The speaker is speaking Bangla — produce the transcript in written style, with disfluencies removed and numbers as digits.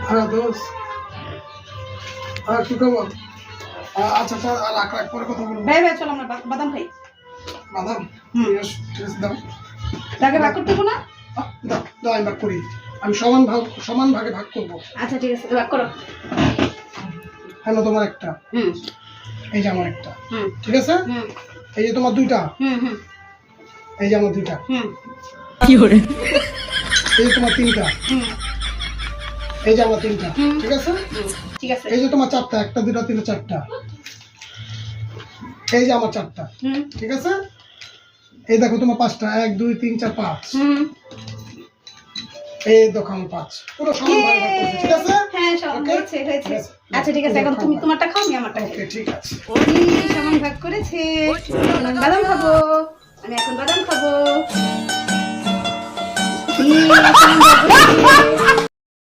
হ্যাঁ দোস্ত, আর কি খবর? আচ্ছা আচ্ছা, রাখ রাখ, পরে কথা বলবো। ভাই ভাই চল আমরা বাদাম খাই। বাদাম? ঠিক আছে, দাও তাকে ভাগ করতে হবে না? দাও দাও, আমি ভাগ করি। আমি সমান ভাগে ভাগ করবো। আচ্ছা ঠিক আছে, ভাগ করো। হ্যালো, তোমার একটা, হুম এই যে আমার একটা, হুম ঠিক আছে? হুম এই যে তোমার দুইটা, হুম হুম এই যে আমার দুইটা, হুম এই যে তোমার তিনটা, হুম এই যে আমার তিনটা, হুম। ঠিক আছে? ঠিক আছে। এই যে তোমার চারটা, একটা দুটা তিনটা চারটা, এই যে আমার চারটা, হুম ঠিক আছে? এই দেখো তোমার পাঁচটা, 1 2 3 4 5, হুম এই দেখো আমার 5, পুরো সমান ভাগে ভাগ করছি, ঠিক আছে? হ্যাঁ সব Okay? হয়েছে হয়েছে। ঠিক আছে। আচ্ছা ঠিক আছে, এখন তুমি তোমারটা খাও, আমি আমারটা খাই। ওকে, ঠিক আছে। সমান ভাগ করেছে। আমি বাদাম খাবো, আমি এখন বাদাম খাবো। সমান ভাগ